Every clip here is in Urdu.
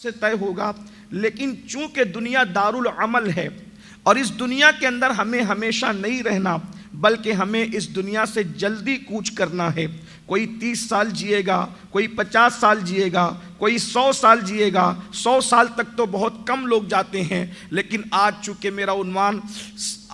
سے طے ہوگا، لیکن چونکہ دنیا دارالعمل ہے اور اس دنیا کے اندر ہمیں ہمیشہ نہیں رہنا، بلکہ ہمیں اس دنیا سے جلدی کوچ کرنا ہے۔ کوئی 30 سال جیے گا، کوئی 50 سال جیے گا، کوئی 100 سال جیے گا۔ 100 سال تک تو بہت کم لوگ جاتے ہیں، لیکن آج چونکہ میرا عنوان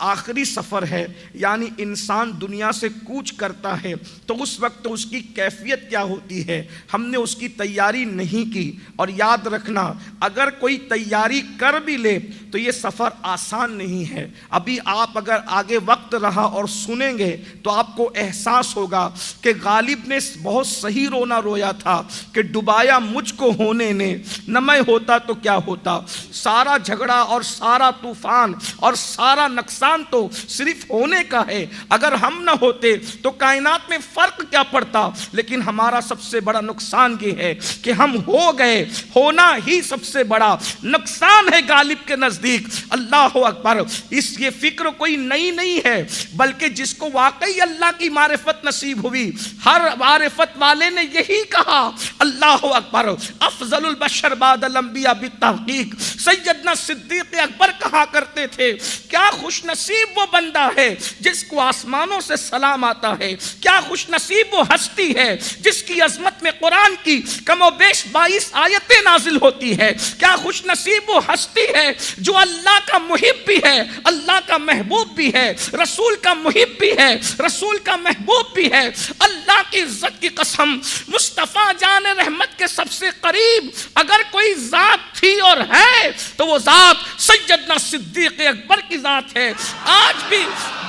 آخری سفر ہے، یعنی انسان دنیا سے کوچ کرتا ہے، تو اس وقت اس کی کیفیت کیا ہوتی ہے، ہم نے اس کی تیاری نہیں کی۔ اور یاد رکھنا، اگر کوئی تیاری کر بھی لے تو یہ سفر آسان نہیں ہے۔ ابھی آپ اگر آگے وقت رہا اور سنیں گے تو آپ کو احساس ہوگا کہ غالب نے بہت صحیح رونا رویا تھا کہ ڈبایا مجھ کو ہونے نے، نہ میں ہوتا تو کیا ہوتا۔ سارا جھگڑا اور سارا طوفان اور سارا نقصان تو صرف ہونے کا ہے، اگر ہم نہ ہوتے تو کائنات میں فرق کیا پڑتا۔ لیکن ہمارا سب سے بڑا نقصان یہ ہے کہ ہم ہو گئے، ہونا ہی سب سے بڑا نقصان ہے غالب کے نزدیک۔ اللہ اکبر۔ یہ فکر کوئی نئی نہیں ہے، بلکہ جس کو واقعی اللہ کی معرفت نصیب ہوئی، ہر معرفت والے نے یہی کہا۔ اللہ اکبر۔ افضل البشر بعد الانبیاء بالتحقیق، سیدنا صدیق اکبر کہا کرتے تھے، کیا خوش نصیب وہ بندہ ہے جس کو آسمانوں سے سلام آتا ہے، کیا خوش نصیب وہ ہستی ہے جس کی عظمت میں قرآن کی کم و بیش 22 آیتیں نازل ہوتی ہے، کیا خوش نصیب وہ ہستی ہے جو اللہ کا محب بھی ہے، اللہ کا محبوب بھی ہے، رسول کا محب بھی ہے، رسول کا محبوب بھی ہے۔ اللہ کی عزت کی قسم، مصطفیٰ جان رحمت کے سب سے قریب اگر کوئی ذات تھی اور ہے تو وہ ذات سیدنا صدیق اکبر کی ذات ہے۔ آج بھی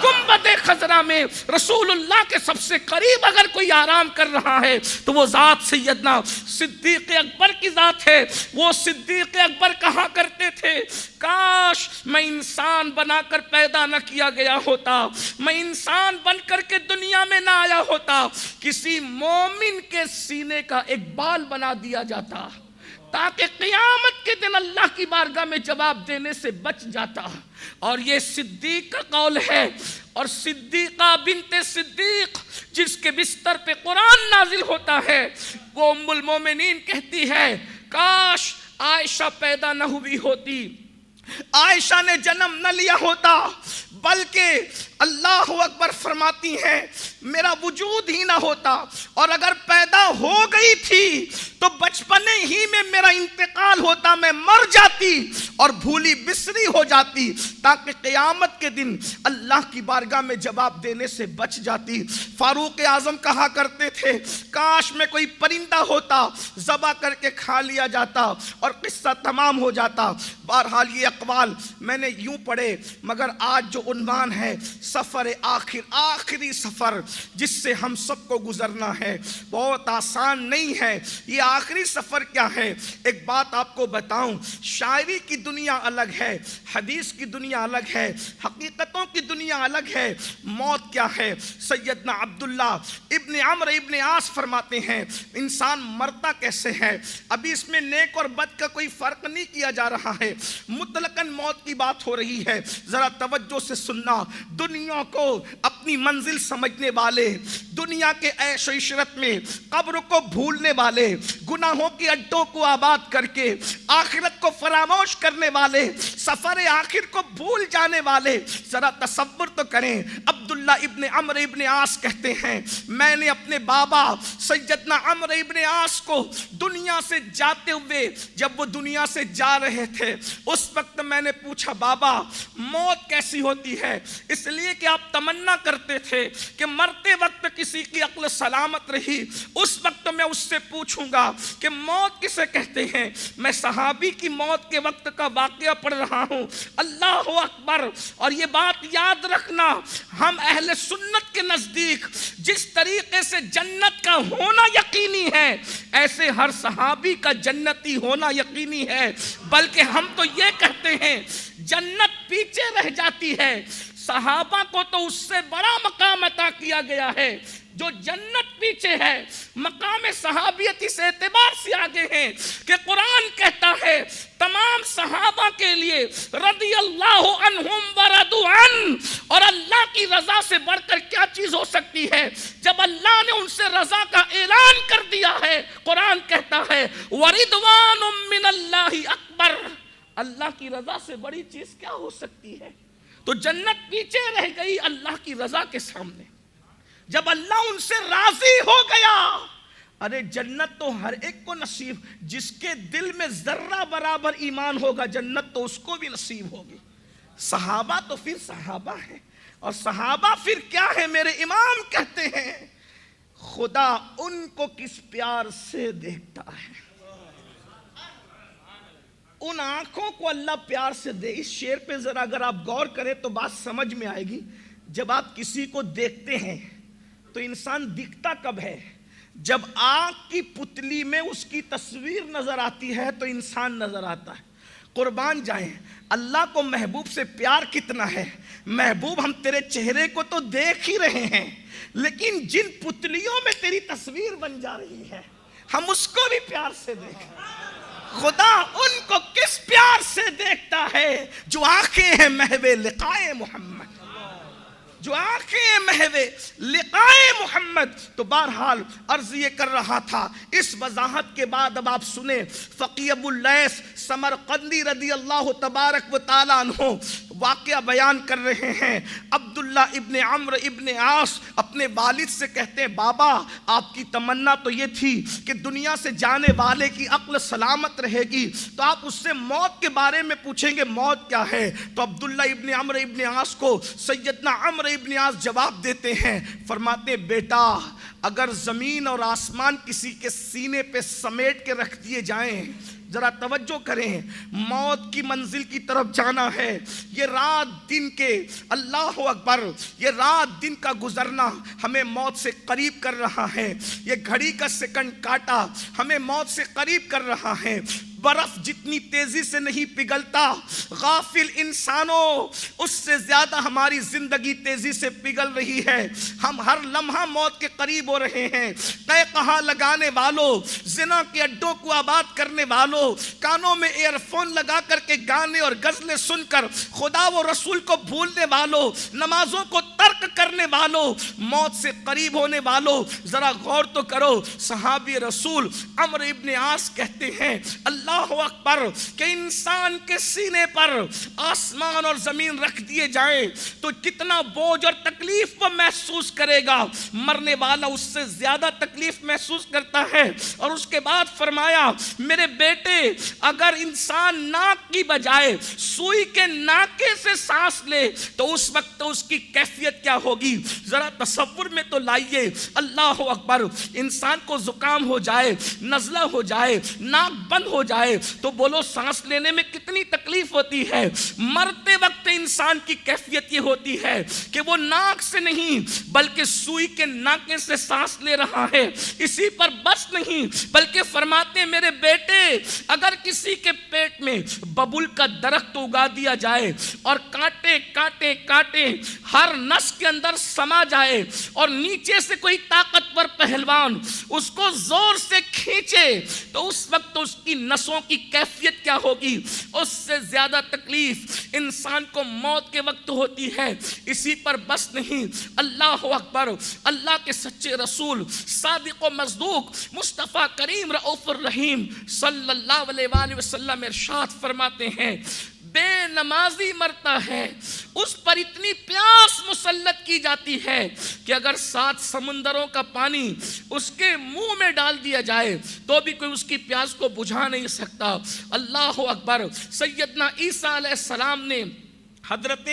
گنبد خضرا میں رسول اللہ کے سب سے قریب اگر کوئی آرام کر رہا ہے تو وہ ذات سیدنا صدیق اکبر کی ذات ہے۔ وہ صدیق اکبر کہا کرتے تھے، کاش میں انسان بنا کر پیدا نہ کیا گیا ہوتا، میں انسان بن کر کے دنیا میں نہ آیا ہوتا، کسی مومن کے سینے کا ایک بال بنا دیا جاتا تاکہ قیامت کے دن اللہ کی بارگاہ میں جواب دینے سے بچ جاتا۔ اور یہ صدیق کا قول ہے۔ اور صدیقہ بنت صدیق جس کے بستر پہ قرآن نازل ہوتا ہے، وہ ام المومنین کہتی ہے، کاش عائشہ پیدا نہ ہوئی ہوتی، عائشہ نے جنم نہ لیا ہوتا، بلکہ اللہ اکبر فرماتی ہیں میرا وجود ہی نہ ہوتا، اور اگر پیدا ہو گئی تھی تو بچپنے ہی میں میرا انتقال ہوتا، میں مر جاتی اور بھولی بسری ہو جاتی، تاکہ قیامت کے دن اللہ کی بارگاہ میں جواب دینے سے بچ جاتی۔ فاروق اعظم کہا کرتے تھے، کاش میں کوئی پرندہ ہوتا، ذبح کر کے کھا لیا جاتا اور قصہ تمام ہو جاتا۔ بہرحال یہ اقوال میں نے یوں پڑھے، مگر آج جو عنوان ہے سفر آخر، آخری سفر جس سے ہم سب کو گزرنا ہے، بہت آسان نہیں ہے۔ یہ آخری سفر کیا ہے؟ ایک بات آپ کو بتاؤں، شاعری کی دنیا الگ ہے، حدیث کی دنیا الگ ہے، حقیقتوں کی دنیا الگ ہے۔ موت کیا ہے؟ سیدنا عبداللہ ابن عمرو ابن عاص فرماتے ہیں، انسان مرتا کیسے ہے؟ ابھی اس میں نیک اور بد کا کوئی فرق نہیں کیا جا رہا ہے، مطلقاً موت کی بات ہو رہی ہے۔ ذرا توجہ سے سننا، دنیا کو اپنی منزل سمجھنے والے، دنیا کے عیش و عشرت میں قبر کو بھولنے والے، گناہوں کے اڈوں کو آباد کر کے آخرت کو فراموش کرنے والے، سفر آخر کو بھول جانے والے، ذرا تصور تو کریں۔ عبداللہ ابن عمرو ابن عاص کہتے ہیں، میں نے اپنے بابا سیدنا عمرو ابن عاص کو دنیا سے جاتے ہوئے، جب وہ دنیا سے جا رہے تھے، اس وقت میں نے پوچھا، بابا موت کیسی ہوتی ہے؟ اس لیے کہ آپ تمنا کرتے تھے کہ مرتے وقت کسی کی عقل سلامت رہی، اس وقت میں اس سے پوچھوں گا کہ موت کسے کہتے ہیں۔ میں صحابی کی موت کے وقت کا واقعہ پڑھ رہا ہوں۔ اللہ اکبر۔ اور یہ بات یاد رکھنا، ہم اہل سنت کے نزدیک جس طریقے سے جنت کا ہونا یقینی ہے، ایسے ہر صحابی کا جنتی ہونا یقینی ہے، بلکہ ہم تو یہ کہتے ہیں جنت پیچھے رہ جاتی ہے۔ صحابہ کو تو اس سے بڑا مقام عطا کیا گیا ہے، جو جنت پیچھے ہے، مقام صحابیت اس اعتبار سے آگے ہیں کہ قرآن کہتا ہے تمام صحابہ کے لیے رضی اللہ عنہم ورضوا عنہ، اور اللہ کی رضا سے بڑھ کر کیا چیز ہو سکتی ہے؟ جب اللہ نے ان سے رضا کا اعلان کر دیا ہے، قرآن کہتا ہے وَرِضْوَانٌ مِّنَ اللَّهِ اکبر، اللہ کی رضا سے بڑی چیز کیا ہو سکتی ہے؟ تو جنت پیچھے رہ گئی اللہ کی رضا کے سامنے۔ جب اللہ ان سے راضی ہو گیا، ارے جنت تو ہر ایک کو نصیب، جس کے دل میں ذرہ برابر ایمان ہوگا جنت تو اس کو بھی نصیب ہوگی۔ صحابہ تو پھر صحابہ ہیں، اور صحابہ پھر کیا ہے؟ میرے امام کہتے ہیں خدا ان کو کس پیار سے دیکھتا ہے، ان آنکھوں کو اللہ پیار سے دے۔ اس شعر پہ ذرا اگر آپ غور کریں تو بات سمجھ میں آئے گی۔ جب آپ کسی کو دیکھتے ہیں تو انسان دکھتا کب ہے؟ جب آنکھ کی پتلی میں اس کی تصویر نظر آتی ہے تو انسان نظر آتا ہے۔ قربان جائیں، اللہ کو محبوب سے پیار کتنا ہے۔ محبوب ہم تیرے چہرے کو تو دیکھ ہی رہے ہیں، لیکن جن پتلیوں میں تیری تصویر بن جا رہی ہے ہم اس کو بھی پیار سے دیکھیں۔ خدا ان کو کس پیار سے دیکھتا ہے جو آنکھیں ہیں محو لقائے محمد، جو آنکھیں محو لقائے محمد۔ تو بہرحال عرض یہ کر رہا تھا، اس وضاحت کے بعد اب آپ سنیں فقی ابو اللیث سمرقندی رضی اللہ تبارک و تعالیٰ عنہ واقعہ بیان کر رہے ہیں۔ عبداللہ ابن عمرو ابن عاص اپنے والد سے کہتے ہیں بابا آپ کی تمنا تو یہ تھی کہ دنیا سے جانے والے کی عقل سلامت رہے گی، تو آپ اس سے موت کے بارے میں پوچھیں گے موت کیا ہے؟ تو عبداللہ ابن عمرو ابن عاص کو سیدنا عمرو ابن عاص جواب دیتے ہیں، فرماتے ہیں بیٹا اگر زمین اور آسمان کسی کے سینے پہ سمیٹ کے رکھ دیے جائیں، ذرا توجہ کریں، موت کی منزل کی طرف جانا ہے، یہ رات دن کے اللہ اکبر، یہ رات دن کا گزرنا ہمیں موت سے قریب کر رہا ہے، یہ گھڑی کا سیکنڈ کاٹا ہمیں موت سے قریب کر رہا ہے۔ برف جتنی تیزی سے نہیں پگھلتا غافل انسانوں، اس سے زیادہ ہماری زندگی تیزی سے پگھل رہی ہے۔ ہم ہر لمحہ موت کے قریب ہو رہے ہیں۔ تے کہاں لگانے والوں، زنا کے اڈوں کو آباد کرنے والوں، کانوں میں ایئر فون لگا کر کے گانے اور غزلیں سن کر خدا و رسول کو بھولنے والوں، نمازوں کو ترک کرنے والوں، موت سے قریب ہونے والوں، ذرا غور تو کرو۔ صحابی رسول عمرو ابن عاص کہتے ہیں اللہ اکبر کہ انسان کے سینے پر آسمان اور زمین رکھ دیے جائیں تو کتنا بوجھ اور تکلیف وہ محسوس کرے گا، مرنے والا اس سے زیادہ تکلیف محسوس کرتا ہے۔ اور اس کے بعد فرمایا میرے بیٹے اگر انسان ناک کی بجائے سوئی کے ناکے سے سانس لے تو اس وقت اس کی کیفیت کیا ہوگی؟ ذرا تصور میں تو لائیے۔ اللہ اکبر، انسان کو زکام ہو جائے، نزلہ ہو جائے، ناک بند ہو جائے تو بولو سانس لینے میں کتنی تکلیف ہوتی ہے۔ مرتے وقت انسان کی کیفیت یہ ہوتی ہے کہ وہ ناک سے نہیں بلکہ سوئی کے ناکے سے سانس لے رہا ہے۔ اسی پر بس نہیں بلکہ فرماتے ہیں میرے بیٹے اگر کسی کے پیٹ میں ببول کا درخت اگا دیا جائے اور کانٹے کانٹے کانٹے ہر نس کے اندر سما جائے اور نیچے سے کوئی طاقتور پہلوان اس کو زور سے کھینچے تو اس وقت اس کی نسوں کی کیفیت کیا ہوگی؟ اس سے زیادہ تکلیف انسان کو موت کے وقت ہوتی ہے۔ اسی پر بس نہیں، اللہ اکبر، اللہ کے سچے رسول صادق و مصدوق مصطفیٰ کریم رؤوف الرحیم صلی اللہ علیہ وآلہ وسلم ارشاد فرماتے ہیں بے نمازی مرتا ہے اس پر اتنی پیاس مسلط کی جاتی ہے کہ اگر 7 سمندروں کا پانی اس کے منہ میں ڈال دیا جائے تو بھی کوئی اس کی پیاس کو بجھا نہیں سکتا۔ اللہ اکبر، سیدنا عیسیٰ علیہ السلام نے حضرت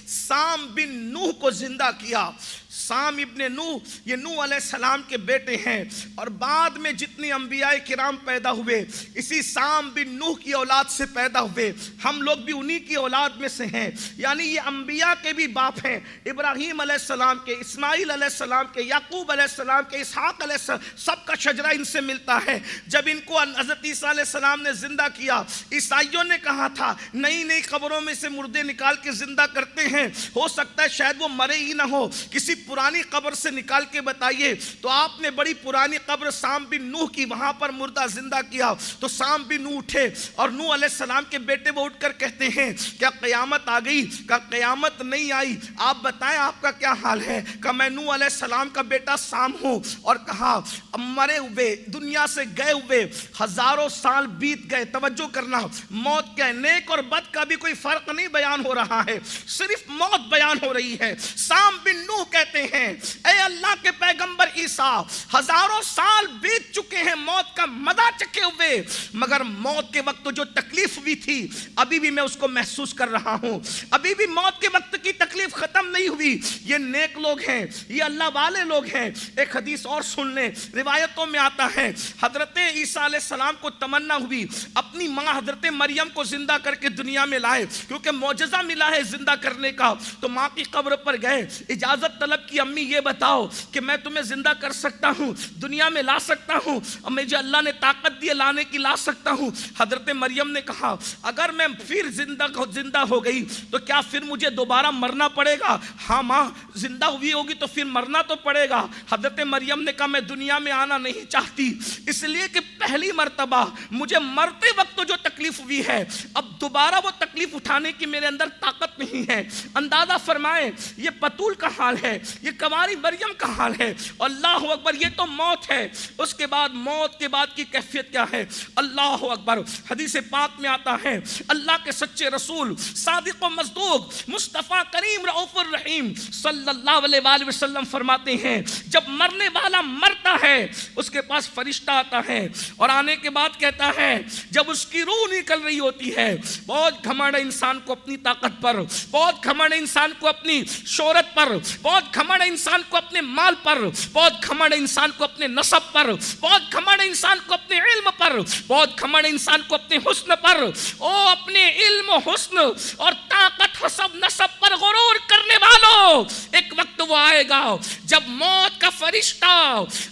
سام بن نوح کو زندہ کیا۔ سام ابن نوح یہ نوح علیہ السلام کے بیٹے ہیں، اور بعد میں جتنی انبیاء کرام پیدا ہوئے اسی سام بن نوح کی اولاد سے پیدا ہوئے۔ ہم لوگ بھی انہی کی اولاد میں سے ہیں، یعنی یہ انبیاء کے بھی باپ ہیں، ابراہیم علیہ السلام کے، اسماعیل علیہ السلام کے، یعقوب علیہ السلام کے، اسحاق علیہ السلام، سب کا شجرہ ان سے ملتا ہے۔ جب ان کو حضرت عیسیٰ علیہ السلام نے زندہ کیا، عیسائیوں نے کہا تھا نئی نئی قبروں میں سے مردے نکال کے زندہ کرتے ہیں، ہو سکتا ہے شاید وہ مرے ہی نہ ہو، کسی پرانی قبر سے نکال کے بتائیے. تو آپ نے بڑی پرانی قبر سام بن نوح کی, وہاں پر مردہ زندہ کیا. تو سام بن نوح اٹھے اور نوح علیہ السلام کے بیٹے وہ اٹھ کر کہتے ہیں کیا قیامت آ گئی؟ کہا قیامت نہیں آئی, آپ بتائیں آپ کا کیا حال ہے؟ کہا میں نوح علیہ السلام کا بیٹا سام ہوں. اور کہا مرے ہوئے, دنیا سے گئے ہوئے ہزاروں سال بیت گئے. توجہ کرنا, موت کا نیک اور بد کا بھی کوئی فرق نہیں بیان ہو رہا ہے, صرف موت بیان ہو رہی ہے. سام بن نوح کہتے ہیں اے اللہ کے پیغمبر عیسیٰ, ہزاروں سال بیت چکے ہیں موت کا مزہ چکے ہوئے, مگر موت کے وقت جو تکلیف ہوئی تھی ابھی بھی میں اس کو محسوس کر رہا ہوں. ابھی بھی موت کے وقت کی تکلیف ختم نہیں ہوئی. یہ نیک لوگ ہیں, یہ اللہ والے لوگ ہیں. ایک حدیث اور سن لیں, روایتوں میں آتا ہے حضرت عیسیٰ علیہ السلام کو تمنا ہوئی اپنی ماں حضرت مریم کو زندہ کر کے دنیا میں لائے, کیونکہ معجزہ ملا ہے زندہ کرنے کا. تو ماں کی قبر پر گئے, اجازت طلب کی, امی یہ بتاؤ کہ میں تمہیں زندہ کر سکتا ہوں, دنیا میں لا سکتا ہوں, اور مجھے اللہ نے طاقت دی لانے کی, لا سکتا ہوں. حضرت مریم نے کہا اگر میں پھر زندہ ہو گئی تو کیا پھر مجھے دوبارہ مرنا پڑے گا؟ ہاں ماں, زندہ ہوئی ہوگی تو پھر مرنا تو پڑے گا. حضرت مریم نے کہا میں دنیا میں آنا نہیں چاہتی, اس لیے کہ پہلی مرتبہ مجھے مرتے وقت جو تکلیف ہوئی ہے اب دوبارہ وہ تکلیف اٹھانے کی میرے اندر طاقت نہیں ہے. اندازہ فرمائیں یہ بطول کا حال ہے, یہ کنواری مریم کا حال ہے. اللہ اکبر, یہ تو موت ہے. اس کے بعد موت کے بعد کی کیفیت کیا ہے؟ اللہ اکبر. حدیث پاک میں آتا ہے اللہ کے سچے رسول صادق و مصدوق مصطفیٰ کریم رؤوف الرحیم صلی اللہ علیہ وآلہ وسلم فرماتے ہیں جب مرنے والا مرتا ہے اس کے پاس فرشتہ آتا ہے اور آنے کے بعد کہتا ہے جب اس کی روح نکل رہی ہوتی ہے, بہت گھمنڈ ہے انسان کو اپنی طاقت پر, بہت گھمنڈ ہے انسان کو اپنی شہرت پر, بہت گھمنڈ ہے انسان کو اپنے مال پر, بہت گھمنڈ ہے انسان کو اپنے نسب پر, بہت گھمنڈ ہے انسان کو اپنے علم پر, بہت گھمنڈ ہے انسان کو اپنے حسن پر. او اپنے علم و حسن اور طاقت حسب نسب پر غرور کرنے والوں, ایک وقت وہ آئے گا جب موت کا فرشتہ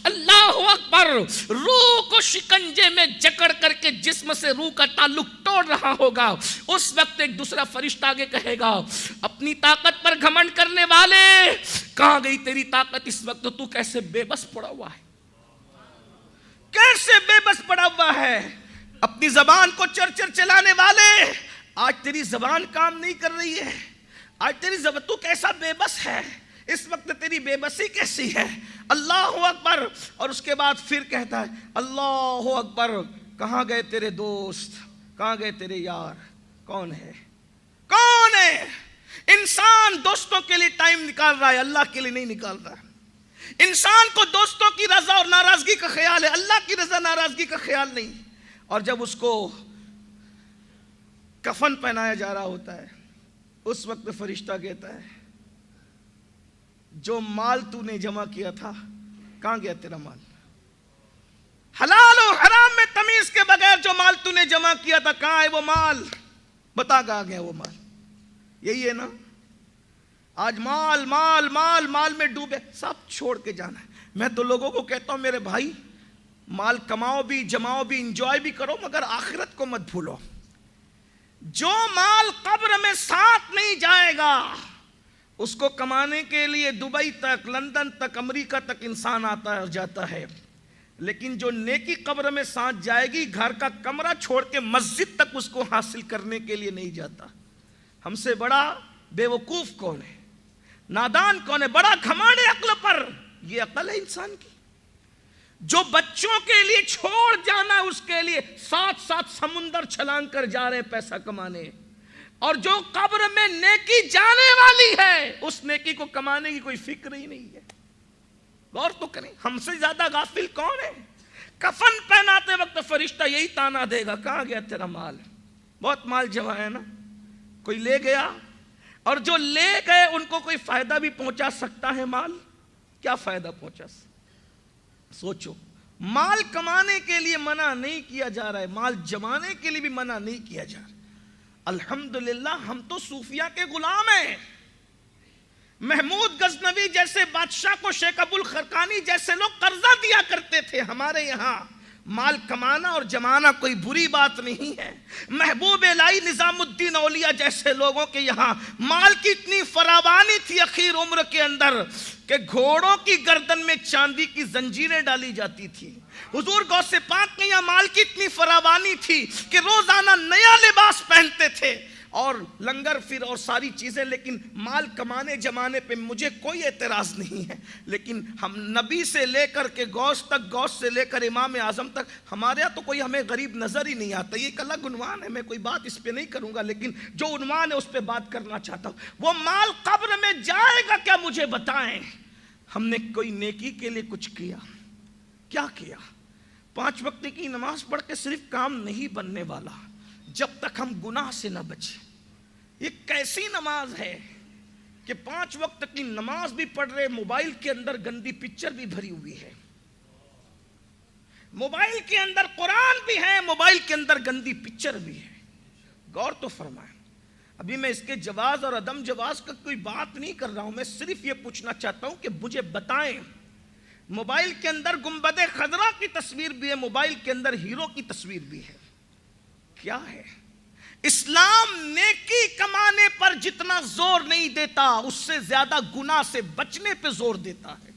اللہ اکبر روح کو شکنجے میں جکڑ کر کے جسم سے روح کا تعلق توڑ رہا ہوگا. اس وقت ایک دوسرا فرشتہ آگے کہے گا اپنی طاقت پر گھمنڈ کرنے والے, کہاں گئی تیری طاقت؟ اس وقت تو کیسے بے بس پڑا ہوا ہے, کیسے بے بس پڑا ہوا ہے. اپنی زبان کو چرچر چلانے والے, آج تیری زبان کام نہیں کر رہی ہے, آج تیری زبان, تو کیسا بے بس ہے, اس وقت تیری بے بسی کیسی ہے. اللہ اکبر. اور اس کے بعد پھر کہتا ہے اللہ اکبر, کہاں گئے تیرے دوست, کہاں گئے تیرے یار, کون ہے, کون ہے؟ انسان دوستوں کے لیے ٹائم نکال رہا ہے, اللہ کے لیے نہیں نکال رہا. انسان کو دوستوں کی رضا اور ناراضگی کا خیال ہے, اللہ کی رضا ناراضگی کا خیال نہیں. اور جب اس کو کفن پہنایا جا رہا ہوتا ہے اس وقت فرشتہ کہتا ہے جو مال تو نے جمع کیا تھا کہاں گیا تیرا مال؟ حلال و حرام میں تمیز کے بغیر جو مال تو نے جمع کیا تھا کہاں ہے وہ مال؟ بتا کہاں گیا وہ مال؟ یہی ہے نا آج مال مال مال مال میں ڈوبے, سب چھوڑ کے جانا ہے. میں تو لوگوں کو کہتا ہوں میرے بھائی مال کماؤ بھی, جماؤ بھی, انجوائے بھی کرو, مگر آخرت کو مت بھولو. جو مال قبر میں ساتھ نہیں جائے گا اس کو کمانے کے لیے دبئی تک, لندن تک, امریکہ تک انسان آتا ہے جاتا ہے, لیکن جو نیکی قبر میں ساتھ جائے گی گھر کا کمرہ چھوڑ کے مسجد تک اس کو حاصل کرنے کے لیے نہیں جاتا. ہم سے بڑا بے وقوف کون ہے, نادان کون ہے, بڑا گھمنڈ ہے عقل پر؟ یہ عقل ہے انسان کی. جو بچوں کے لیے چھوڑ جانا اس کے لیے ساتھ ساتھ سمندر چھلانگ کر جا رہے ہیں پیسہ کمانے, اور جو قبر میں نیکی جانے والی ہے اس نیکی کو کمانے کی کوئی فکر ہی نہیں ہے. غور تو کریں, ہم سے زیادہ غافل کون ہے؟ کفن پہناتے وقت فرشتہ یہی تانا دے گا کہاں گیا تیرا مال؟ بہت مال جمع ہے نا, کوئی لے گیا, اور جو لے گئے ان کو کوئی فائدہ بھی پہنچا سکتا ہے مال؟ کیا فائدہ پہنچا؟ سوچو, مال کمانے کے لیے منع نہیں کیا جا رہا ہے, مال جمانے کے لیے بھی منع نہیں کیا جا رہا. الحمدللہ ہم تو صوفیہ کے غلام ہیں. محمود غزنوی جیسے بادشاہ کو شیخ ابو الخرقانی جیسے لوگ قرضہ دیا کرتے تھے ہمارے یہاں, مال کمانا اور جمانا کوئی بری بات نہیں ہے. محبوب الہی نظام الدین اولیاء جیسے لوگوں کے یہاں مال کی اتنی فراوانی تھی اخیر عمر کے اندر کہ گھوڑوں کی گردن میں چاندی کی زنجیریں ڈالی جاتی تھی. حضور غوث پاک کے یہاں مال کی اتنی فراوانی تھی کہ روزانہ نیا لباس پہنتے تھے اور لنگر پھر اور ساری چیزیں. لیکن مال کمانے جمانے پہ مجھے کوئی اعتراض نہیں ہے، لیکن ہم نبی سے لے کر کے غوث تک، غوث سے لے کر امام اعظم تک، ہمارے یہاں تو کوئی ہمیں غریب نظر ہی نہیں آتا. یہ ایک الگ عنوان ہے، میں کوئی بات اس پہ نہیں کروں گا، لیکن جو عنوان ہے اس پہ بات کرنا چاہتا ہوں. وہ مال قبر میں جائے گا کیا؟ مجھے بتائیں. ہم نے کوئی نیکی کے لیے کچھ کیا؟ کیا کیا؟ 5 وقت کی نماز پڑھ کے صرف کام نہیں بننے والا جب تک ہم گناہ سے نہ بچیں. یہ کیسی نماز ہے کہ 5 وقت کی نماز بھی پڑھ رہے، موبائل کے اندر گندی پکچر بھی بھری ہوئی ہے، موبائل کے اندر قرآن بھی ہے، موبائل کے اندر گندی پکچر بھی ہے. غور تو فرمائیں. ابھی میں اس کے جواز اور عدم جواز کا کوئی بات نہیں کر رہا ہوں، میں صرف یہ پوچھنا چاہتا ہوں کہ مجھے بتائیں. موبائل کے اندر گنبد خضرا کی تصویر بھی ہے، موبائل کے اندر ہیرو کی تصویر بھی ہے. کیا ہے؟ اسلام نیکی کمانے پر جتنا زور نہیں دیتا، اس سے زیادہ گناہ سے بچنے پہ زور دیتا ہے.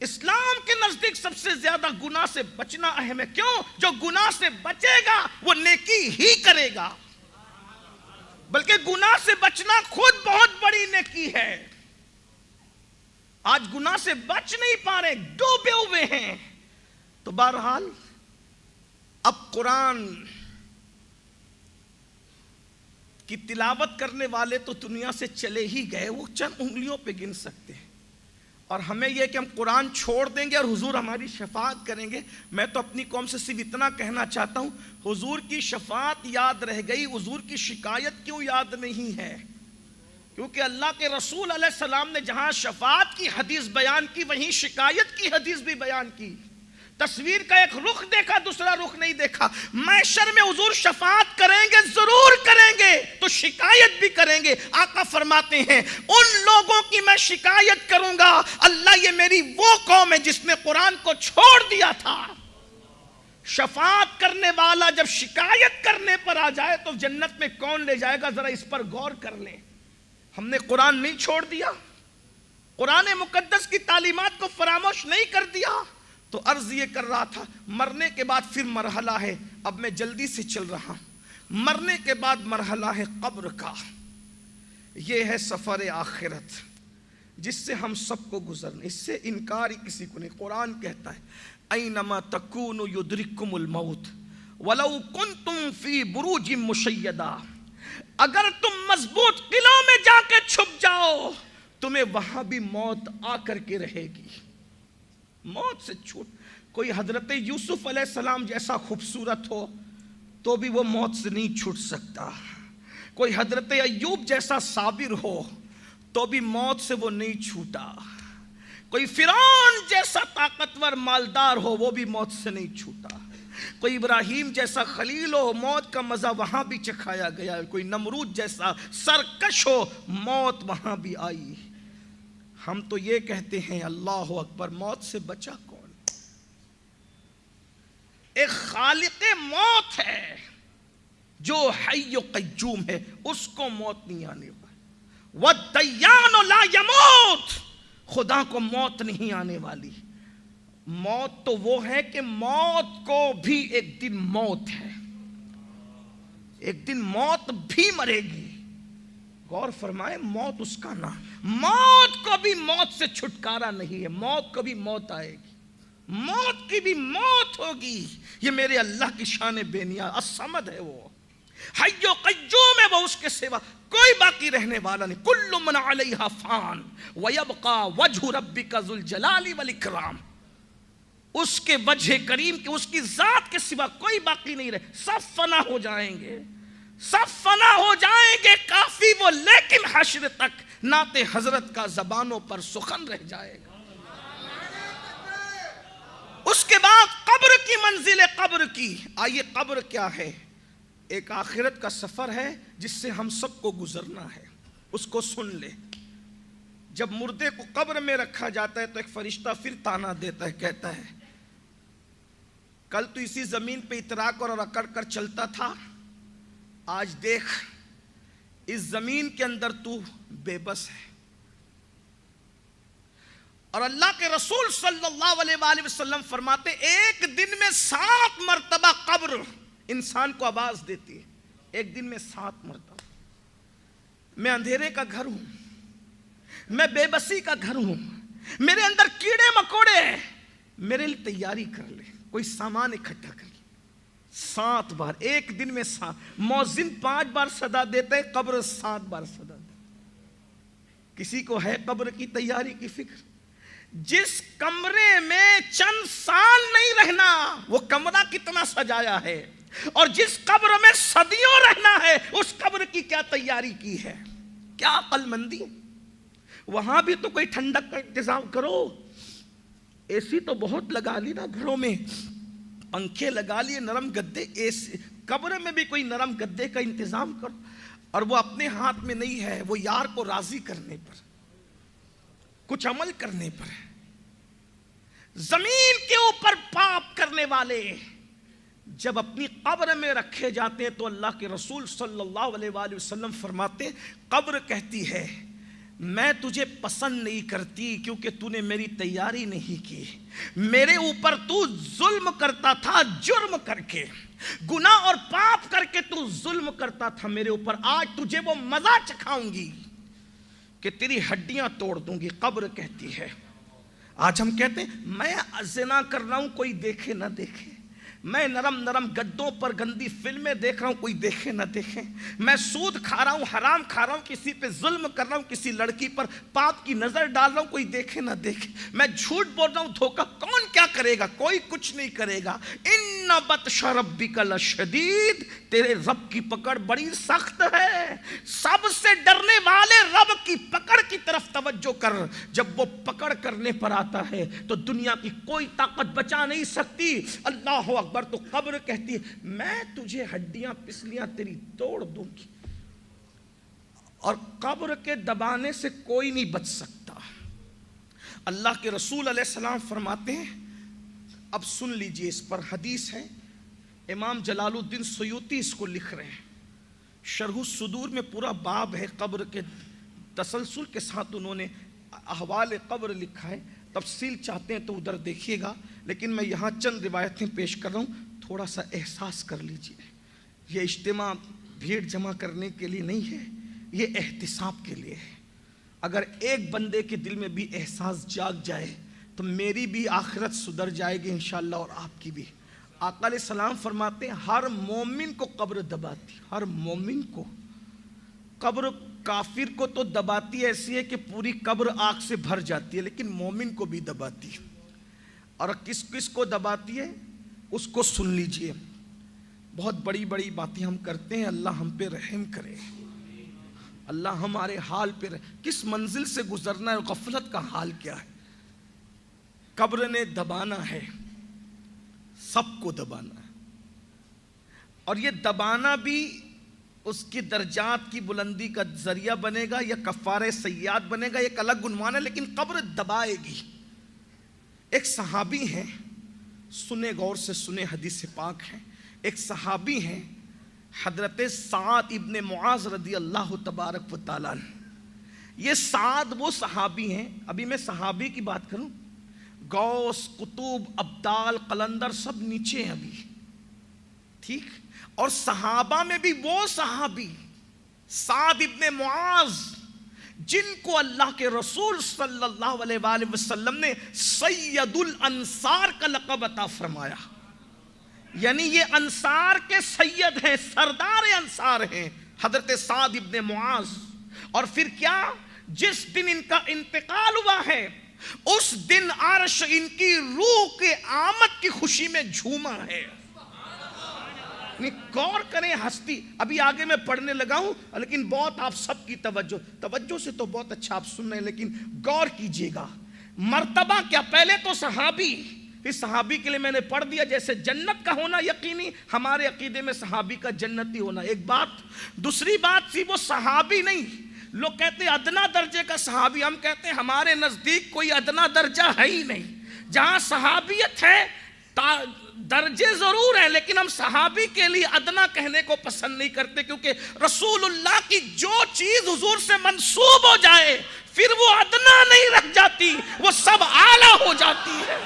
اسلام کے نزدیک سب سے زیادہ گناہ سے بچنا اہم ہے. کیوں؟ جو گناہ سے بچے گا وہ نیکی ہی کرے گا، بلکہ گناہ سے بچنا خود بہت بڑی نیکی ہے. آج گناہ سے بچ نہیں پا رہے، ڈوبے ہوئے ہیں. تو بہرحال اب قرآن کی تلاوت کرنے والے تو دنیا سے چلے ہی گئے، وہ چند انگلیوں پہ گن سکتے ہیں. اور ہمیں یہ کہ ہم قرآن چھوڑ دیں گے اور حضور ہماری شفاعت کریں گے. میں تو اپنی قوم سے صرف اتنا کہنا چاہتا ہوں، حضور کی شفاعت یاد رہ گئی، حضور کی شکایت کیوں یاد نہیں ہے؟ کیونکہ اللہ کے رسول علیہ السلام نے جہاں شفاعت کی حدیث بیان کی، وہیں شکایت کی حدیث بھی بیان کی. تصویر کا ایک رخ دیکھا، دوسرا رخ نہیں دیکھا. محشر میں حضور شفاعت کریں گے، ضرور کریں گے، تو شکایت بھی کریں گے. آقا فرماتے ہیں ان لوگوں کی میں شکایت کروں گا، اللہ یہ میری وہ قوم ہے جس نے قرآن کو چھوڑ دیا تھا. شفاعت کرنے والا جب شکایت کرنے پر آ جائے تو جنت میں کون لے جائے گا؟ ذرا اس پر غور کر لیں. ہم نے قرآن نہیں چھوڑ دیا، قرآن مقدس کی تعلیمات کو فراموش نہیں کر دیا. تو عرض یہ کر رہا تھا، مرنے کے بعد پھر مرحلہ ہے. اب میں جلدی سے چل رہا ہوں. مرنے کے بعد مرحلہ ہے قبر کا. یہ ہے سفر آخرت جس سے ہم سب کو گزرنا، اس سے انکار ہی کسی کو نہیں. قرآن کہتا ہے اینما تکونوا یدرککم الموت ولو کنتم فی بروج مشیدہ. اگر تم مضبوط قلعوں میں جا کے چھپ جاؤ، تمہیں وہاں بھی موت آ کر کے رہے گی. موت سے چھوٹ. کوئی حضرت یوسف علیہ السلام جیسا خوبصورت ہو تو بھی وہ موت سے نہیں چھوٹ سکتا. کوئی حضرت ایوب جیسا صابر ہو تو بھی موت سے وہ نہیں چھوٹا. کوئی فرعون جیسا طاقتور مالدار ہو وہ بھی موت سے نہیں چھوٹا. کوئی ابراہیم جیسا خلیل ہو، موت کا مزہ وہاں بھی چکھایا گیا. کوئی نمرود جیسا سرکش ہو، موت وہاں بھی آئی. ہم تو یہ کہتے ہیں اللہ اکبر، موت سے بچا کون؟ ایک خالق موت ہے جو حی و قیوم ہے، اس کو موت نہیں آنے والی. وَالدَّيَّانُ لَا يَمُوتُ، خدا کو موت نہیں آنے والی. موت تو وہ ہے کہ موت کو بھی ایک دن موت ہے، ایک دن موت بھی مرے گی. غور فرمائے، موت اس کا نام. موت کو بھی موت سے چھٹکارا نہیں ہے، موت کو بھی موت آئے گی، موت کی بھی موت ہوگی. یہ میرے اللہ کی شان بے نیاز الصمد ہے، وہ حی و قیوم ہے، وہ اس کے سوا کوئی باقی رہنے والا نہیں. کل من علیہا فان ویبقى وجہ ربک ذو الجلال والاکرام. اس کے وجہ کریم کے، اس کی ذات کے سوا کوئی باقی نہیں رہے. سب فنا ہو جائیں گے، سب فنا ہو جائیں گے، کافی وہ لیکن حشر تک نعت حضرت کا زبانوں پر سخن رہ جائے گا. اس کے بعد قبر کی منزل قبر کی. آئیے قبر کیا ہے؟ ایک آخرت کا سفر ہے جس سے ہم سب کو گزرنا ہے. اس کو سن لے. جب مردے کو قبر میں رکھا جاتا ہے تو ایک فرشتہ پھر تانا دیتا ہے، کہتا ہے کل تو اسی زمین پہ اترا کر اور اکڑ کر چلتا تھا، آج دیکھ اس زمین کے اندر تو بے بس ہے۔ اور اللہ کے رسول صلی اللہ علیہ وآلہ وسلم فرماتے ایک دن میں 7 مرتبہ قبر انسان کو آواز دیتی ہے، ایک دن میں 7 مرتبہ۔ میں اندھیرے کا گھر ہوں، میں بے بسی کا گھر ہوں، میرے اندر کیڑے مکوڑے ہیں، میرے لیے تیاری کر لے، کوئی سامان اکٹھا کر لے۔ 7 بار ایک دن میں 7۔ مؤذن 5 بار صدا دیتے ہیں، قبر 7 بار صدا دیتے۔ کسی کو ہے قبر کی تیاری کی فکر؟ جس کمرے میں چند سال نہیں رہنا وہ کمرہ کتنا سجایا ہے، اور جس قبر میں صدیوں رہنا ہے اس قبر کی کیا تیاری کی ہے، کیا عقل مندی۔ وہاں بھی تو کوئی ٹھنڈک کا انتظام کرو، اے سی تو بہت لگا لی نا گھروں میں، پنکھے لگا لیے، نرم گدے، اے سی، قبر میں بھی کوئی نرم گدے کا انتظام کرو۔ اور وہ اپنے ہاتھ میں نہیں ہے، وہ یار کو راضی کرنے پر، کچھ عمل کرنے پر ہے۔ زمین کے اوپر پاپ کرنے والے جب اپنی قبر میں رکھے جاتے ہیں تو اللہ کے رسول صلی اللہ علیہ وآلہ وسلم فرماتے قبر کہتی ہے میں تجھے پسند نہیں کرتی کیونکہ تو نے میری تیاری نہیں کی، میرے اوپر تو ظلم کرتا تھا، جرم کر کے، گناہ اور پاپ کر کے تو ظلم کرتا تھا میرے اوپر، آج تجھے وہ مزہ چکھاؤں گی کہ تیری ہڈیاں توڑ دوں گی۔ قبر کہتی ہے۔ آج ہم کہتے ہیں میں زنا کر رہا ہوں، کوئی دیکھے نہ دیکھے، میں نرم نرم گدوں پر گندی فلمیں دیکھ رہا ہوں، کوئی دیکھے نہ دیکھے، میں سود کھا رہا ہوں، حرام کھا رہا ہوں، کسی پہ ظلم کر رہا ہوں، کسی لڑکی پر پاپ کی نظر ڈال رہا ہوں، کوئی دیکھے نہ دیکھے، میں جھوٹ بول رہا ہوں، دھوکہ، کون کیا کرے گا؟ کوئی کچھ نہیں کرے گا۔ ان بطش ربک لشدید، تیرے رب کی پکڑ بڑی سخت ہے۔ سب سے ڈرنے والے رب کی پکڑ کی طرف توجہ کر، جب وہ پکڑ کرنے پر آتا ہے تو دنیا کی کوئی طاقت بچا نہیں سکتی۔ اللہ اکبر۔ تو قبر کہتی ہے میں تجھے ہڈیاں پسلیاں تیری توڑ دوں گی، اور قبر کے دبانے سے کوئی نہیں بچ سکتا۔ اللہ کے رسول علیہ السلام فرماتے ہیں، اب سن لیجئے، اس پر حدیث ہے، امام جلال الدین سیوطی اس کو لکھ رہے ہیں، شرح الصدور میں پورا باب ہے، قبر کے تسلسل کے ساتھ انہوں نے احوال قبر لکھا ہے، تفصیل چاہتے ہیں تو ادھر دیکھیے گا، لیکن میں یہاں چند روایتیں پیش کر رہا ہوں، تھوڑا سا احساس کر لیجئے۔ یہ اجتماع بھیڑ جمع کرنے کے لیے نہیں ہے، یہ احتساب کے لیے ہے۔ اگر ایک بندے کے دل میں بھی احساس جاگ جائے تو میری بھی آخرت سدھر جائے گی انشاءاللہ، اور آپ کی بھی۔ آقا علیہ السلام فرماتے ہیں ہر مومن کو قبر دباتی، ہر مومن کو۔ قبر کافر کو تو دباتی ایسی ہے کہ پوری قبر آگ سے بھر جاتی ہے، لیکن مومن کو بھی دباتی ہے۔ اور کس کس کو دباتی ہے اس کو سن لیجئے۔ بہت بڑی بڑی باتیں ہم کرتے ہیں، اللہ ہم پہ رحم کرے، اللہ ہمارے حال پہ کس منزل سے گزرنا ہے، غفلت کا حال کیا ہے۔ قبر نے دبانا ہے، سب کو دبانا ہے، اور یہ دبانا بھی اس کی درجات کی بلندی کا ذریعہ بنے گا یا کفارہ سیئات بنے گا، ایک الگ عنوان ہے، لیکن قبر دبائے گی۔ ایک صحابی ہیں، سنے غور سے سنے، حدیث پاک ہیں، ایک صحابی ہیں حضرت سعد ابن معاذ رضی اللہ تبارک و تعالیٰ عنہ۔ یہ سعد وہ صحابی ہیں، ابھی میں صحابی کی بات کروں، غوث، قطب، ابدال، قلندر سب نیچے ہیں ابھی، ٹھیک؟ اور صحابہ میں بھی وہ صحابی سعد ابن معاذ جن کو اللہ کے رسول صلی اللہ علیہ وآلہ وسلم نے سید الانصار کا لقب عطا فرمایا، یعنی یہ انصار کے سید ہیں، سردار انصار ہیں حضرت سعد ابن معاذ۔ اور پھر کیا، جس دن ان کا انتقال ہوا ہے اس دن عرش ان کی روح کے آمد کی خوشی میں جھوما ہے۔ غور کریں، ہستی ابھی آگے میں پڑھنے لگا ہوں، لیکن بہت آپ سب کی توجہ سے تو بہت اچھا آپ سن رہے ہیں، لیکن غور کیجئے گا۔ مرتبہ کیا، پہلے تو صحابی، پھر صحابی کے لیے میں نے پڑھ دیا جیسے جنت کا ہونا یقینی، ہمارے عقیدے میں صحابی کا جنتی ہونا ایک بات۔ دوسری بات تھی وہ صحابی نہیں، لوگ کہتے ہیں ادنا درجے کا صحابی، ہم کہتے ہیں ہمارے نزدیک کوئی ادنا درجہ ہے ہی نہیں۔ جہاں صحابیت ہے درجے ضرور ہیں، لیکن ہم صحابی کے لیے ادنا کہنے کو پسند نہیں کرتے، کیونکہ رسول اللہ کی جو چیز حضور سے منسوب ہو جائے پھر وہ ادنا نہیں رہ جاتی، وہ سب اعلیٰ ہو جاتی ہے۔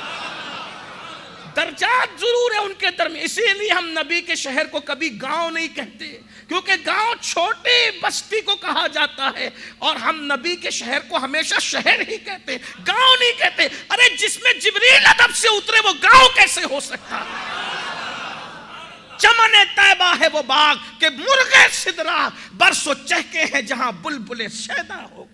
درجات ضرور ہے ان کے درمیان، اسی لیے ہم نبی کے شہر کو کبھی گاؤں نہیں کہتے، کیونکہ گاؤں چھوٹی بستی کو کہا جاتا ہے، اور ہم نبی کے شہر کو ہمیشہ شہر ہی کہتے، گاؤں نہیں کہتے۔ ارے جس میں جبریل ادب سے اترے وہ گاؤں کیسے ہو سکتا؟ چمن طیبہ ہے وہ باغ کہ مرغ سدرا برس و چہکے ہیں جہاں بلبل شیدا ہو۔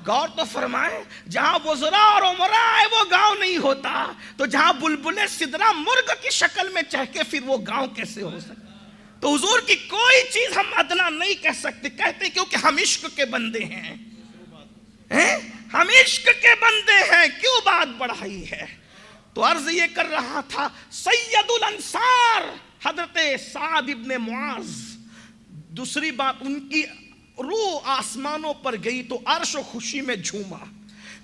غور تو فرمائیں، جہاں وزراء اور عمراء آئے وہ گاؤں نہیں ہوتا، تو جہاں بلبل سدرا مرغ کی شکل میں چہکے پھر وہ گاؤں کیسے ہو سکتا؟ تو حضور کی کوئی چیز ہم ادنا نہیں کہہ سکتے، کہتے کیونکہ ہم عشق کے بندے ہیں، ہم عشق کے بندے ہیں، کیوں بات بڑھائی ہے؟ تو عرض یہ کر رہا تھا، سید الانصار حضرت سعد ابن معاذ، دوسری بات ان کی روح آسمانوں پر گئی تو عرش و خوشی میں جھوما۔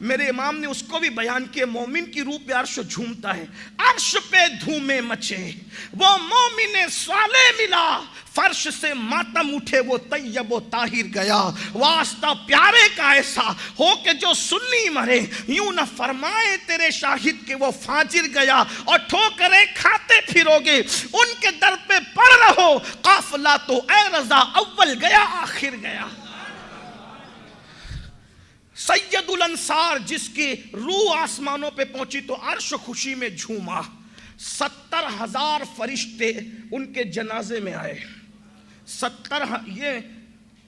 میرے امام نے اس کو بھی بیان کیا، مومن کی روح پہ عرش جھومتا ہے، عرش پہ دھومے مچے، وہ مومن صالح ملا، فرش سے ماتم اٹھے وہ طیب و طاہر گیا، واسطہ پیارے کا ایسا ہو کہ جو سنی مرے، یوں نہ فرمائے تیرے شاہد کہ وہ فاجر گیا، اور ٹھوکریں کھاتے پھرو گے ان کے در پہ پڑ رہو، قافلہ تو اے رضا اول گیا آخر گیا۔ سید الانصار جس کی روح آسمانوں پہ پہنچی تو عرش خوشی میں جھوما، 70,000 فرشتے ان کے جنازے میں آئے۔ یہ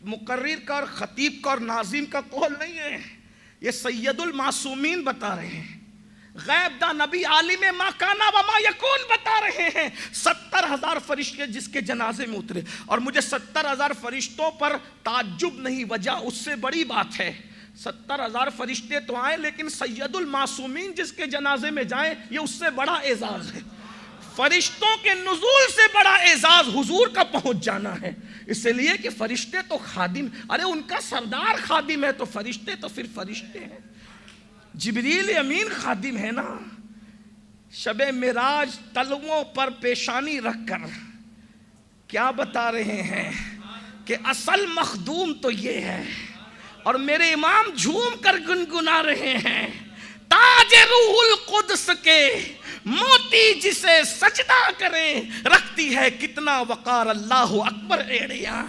مقرر کا اور خطیب کا اور ناظم کا قول نہیں ہے، یہ سید المعصومین بتا رہے ہیں، غیب دا نبی عالم ما کانا و ما یکون بتا رہے ہیں۔ 70,000 فرشتے جس کے جنازے میں اترے، اور مجھے 70,000 فرشتوں پر تعجب نہیں، وجہ اس سے بڑی بات ہے۔ 70,000 فرشتے تو آئے، لیکن سید المعصومین جس کے جنازے میں جائیں یہ اس سے بڑا اعزاز ہے۔ فرشتوں کے نزول سے بڑا اعزاز حضور کا پہنچ جانا ہے، اس لیے کہ فرشتے تو خادم، ارے ان کا سردار خادم ہے تو فرشتے تو پھر فرشتے ہیں۔ جبریل امین خادم ہے نا۔ شب معراج تلووں پر پیشانی رکھ کر کیا بتا رہے ہیں کہ اصل مخدوم تو یہ ہے، اور میرے امام جھوم کر گنگنا رہے ہیں، تاج روح القدس کے موتی جسے سجدہ کریں رکھتی ہے کتنا وقار اللہ اکبر ایڑیاں۔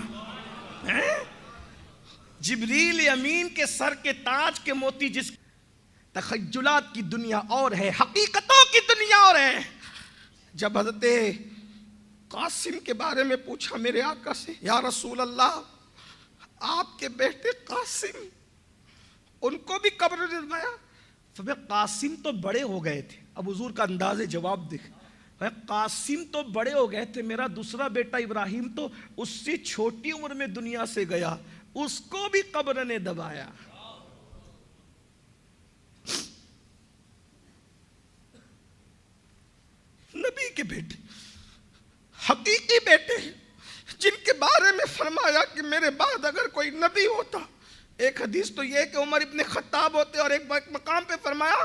جبریل امین کے سر کے تاج کے موتی، جس تخیلات کی دنیا اور ہے، حقیقتوں کی دنیا اور ہے۔ جب حضرت قاسم کے بارے میں پوچھا میرے آقا سے، یا رسول اللہ آپ کے بیٹے قاسم ان کو بھی قبر دلوایا؟ قاسم تو بڑے ہو گئے تھے، اب حضور کا انداز جواب دیکھ، قاسم تو بڑے ہو گئے تھے، میرا دوسرا بیٹا ابراہیم تو اس سے چھوٹی عمر میں دنیا سے گیا، اس کو بھی قبر نے دبایا۔ نبی کے بیٹے، حقیقی بیٹے، جن کے بارے میں فرمایا کہ میرے بعد اگر کوئی نبی ہوتا، ایک حدیث تو یہ کہ عمر ابن خطاب ہوتے، اور ایک مقام پہ فرمایا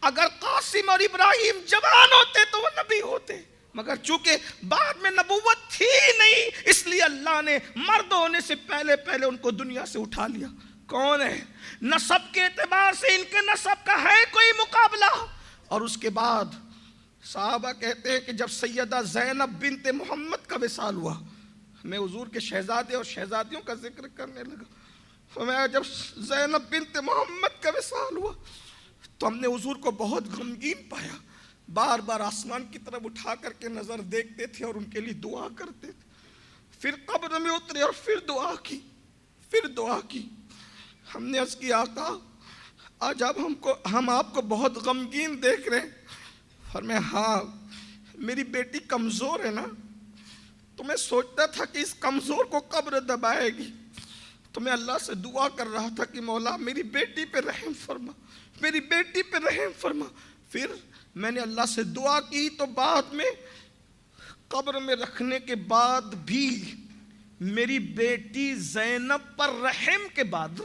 اگر قاسم اور ابراہیم جوان ہوتے تو وہ نبی ہوتے، مگر چونکہ بعد میں نبوت تھی نہیں، اس لیے اللہ نے مرد ہونے سے پہلے ان کو دنیا سے اٹھا لیا۔ کون ہے؟ نسب کے اعتبار سے ان کے نسب کا ہے کوئی مقابلہ؟ اور اس کے بعد صحابہ کہتے ہیں کہ جب سیدہ زینب بنت محمد کا وصال ہوا، میں حضور کے شہزادے اور شہزادیوں کا ذکر کرنے لگا، فرمایا جب زینب بنت محمد کا وصال ہوا تو ہم نے حضور کو بہت غمگین پایا، بار بار آسمان کی طرف اٹھا کر کے نظر دیکھتے تھے اور ان کے لیے دعا کرتے تھے، پھر قبر میں اترے اور پھر دعا کی۔ ہم نے عرض کی آقا آج اب ہم آپ کو بہت غمگین دیکھ رہے ہیں۔ فرمایا ہاں میری بیٹی کمزور ہے نا، تو میں سوچتا تھا کہ اس کمزور کو قبر دبائے گی، تو میں اللہ سے دعا کر رہا تھا کہ مولا میری بیٹی پہ رحم فرما، میری بیٹی پہ رحم فرما۔ پھر میں نے اللہ سے دعا کی تو بعد میں قبر میں رکھنے کے بعد بھی میری بیٹی زینب پر رحم کے بعد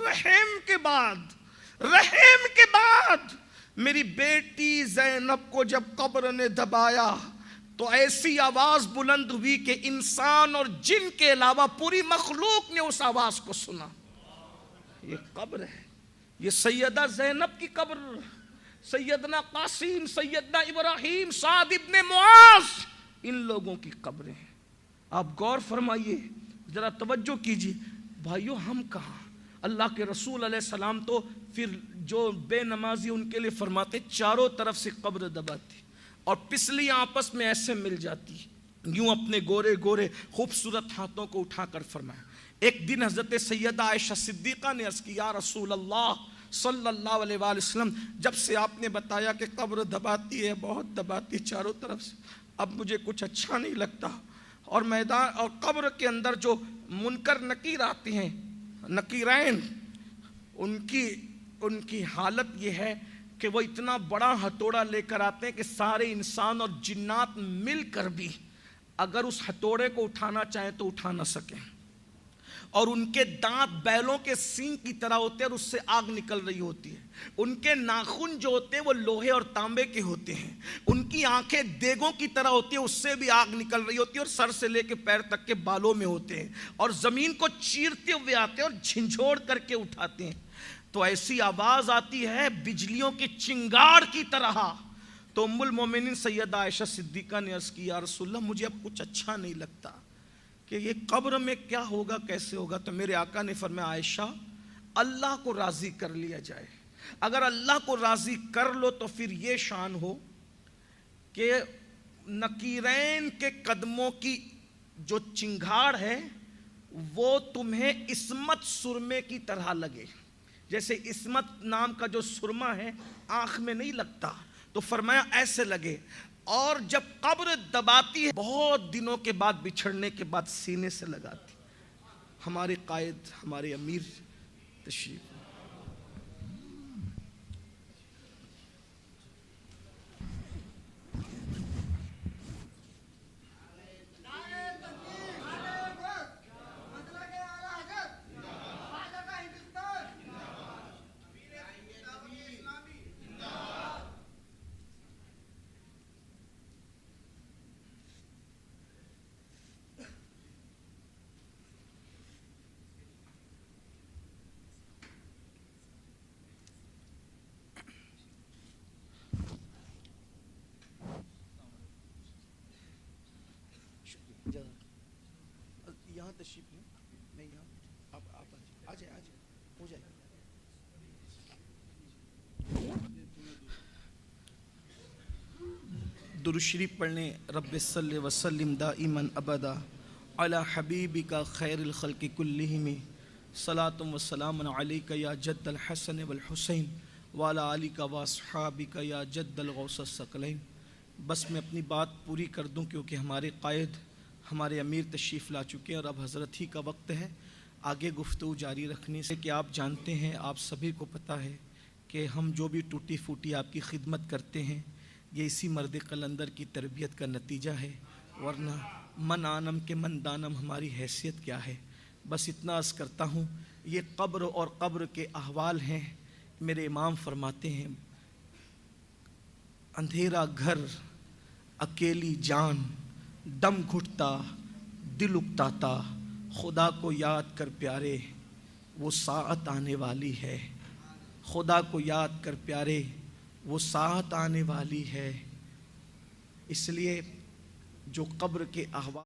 میری بیٹی زینب کو جب قبر نے دبایا تو ایسی آواز بلند ہوئی کہ انسان اور جن کے علاوہ پوری مخلوق نے اس آواز کو سنا. یہ قبر ہے، یہ سیدہ زینب کی قبر، سیدنا قاسم، سیدنا ابراہیم، سعد ابن معاذ، ان لوگوں کی قبریں ہیں. آپ غور فرمائیے، ذرا توجہ کیجیے. بھائیو ہم کہاں؟ اللہ کے رسول علیہ السلام تو پھر جو بے نمازی ان کے لیے فرماتے چاروں طرف سے قبر دباتی اور پسلیاں آپس میں ایسے مل جاتی. یوں اپنے گورے گورے خوبصورت ہاتھوں کو اٹھا کر فرمایا. ایک دن حضرت سیدہ عائشہ صدیقہ نے عرض کی، یا رسول اللہ صلی اللہ علیہ وآلہ وسلم، جب سے آپ نے بتایا کہ قبر دباتی ہے، بہت دباتی چاروں طرف سے، اب مجھے کچھ اچھا نہیں لگتا. اور میدان اور قبر کے اندر جو منکر نکیر آتے ہیں، نکیرین، ان کی حالت یہ ہے کہ وہ اتنا بڑا ہتھوڑا لے کر آتے ہیں کہ سارے انسان اور جنات مل کر بھی اگر اس ہتھوڑے کو اٹھانا چاہیں تو اٹھا نہ سکیں. اور ان کے دانت بیلوں کے سینگ کی طرح ہوتے ہیں اور اس سے آگ نکل رہی ہوتی ہے. ان کے ناخن جو ہوتے ہیں وہ لوہے اور تانبے کے ہوتے ہیں. ان کی آنکھیں دیگوں کی طرح ہوتی ہیں، اس سے بھی آگ نکل رہی ہوتی ہے، اور سر سے لے کے پیر تک کے بالوں میں ہوتے ہیں، اور زمین کو چیرتے ہوئے آتے ہیں اور جھنجھوڑ کر کے اٹھاتے ہیں. تو ایسی آواز آتی ہے بجلیوں کی چنگاڑ کی طرح. تو ام المومنین سیدہ عائشہ صدیقہ نے عرض کی، یا رسول اللہ مجھے اب کچھ اچھا نہیں لگتا کہ یہ قبر میں کیا ہوگا، کیسے ہوگا. تو میرے آقا نے فرمایا، عائشہ اللہ کو راضی کر لیا جائے. اگر اللہ کو راضی کر لو تو پھر یہ شان ہو کہ نکیرین کے قدموں کی جو چنگھاڑ ہے وہ تمہیں عصمت سرمے کی طرح لگے. جیسے عصمت نام کا جو سرما ہے آنکھ میں نہیں لگتا، تو فرمایا ایسے لگے. اور جب قبر دباتی ہے بہت دنوں کے بعد، بچھڑنے کے بعد سینے سے لگاتی. ہمارے قائد، ہمارے امیر تشریف. یہاں تشریف لیں، نہیں یہاں آپ آ جائیں ہو جائے. درود شریف پڑھنے. رب صلی وسلم دائما ابدا علی حبیبک خیر الخلق کلہم، صلاۃ و سلام علیک یا جد الحسن والحسین وعلی آلک واصحابک یا جد الغوث الثقلین. بس میں اپنی بات پوری کر دوں کیونکہ ہمارے قائد، ہمارے امیر تشریف لا چکے ہیں اور اب حضرت ہی کا وقت ہے آگے گفتگو جاری رکھنے سے. کہ آپ جانتے ہیں، آپ سبھی کو پتہ ہے کہ ہم جو بھی ٹوٹی پھوٹی آپ کی خدمت کرتے ہیں یہ اسی مرد قلندر کی تربیت کا نتیجہ ہے، ورنہ من آنم کے من دانم ہماری حیثیت کیا ہے. بس اتنا عرض کرتا ہوں، یہ قبر اور قبر کے احوال ہیں. میرے امام فرماتے ہیں، اندھیرا گھر، اکیلی جان، دم گھٹتا دل اکتاتا، خدا کو یاد کر پیارے وہ ساعت آنے والی ہے. خدا کو یاد کر پیارے وہ ساعت آنے والی ہے. اس لیے جو قبر کے احوال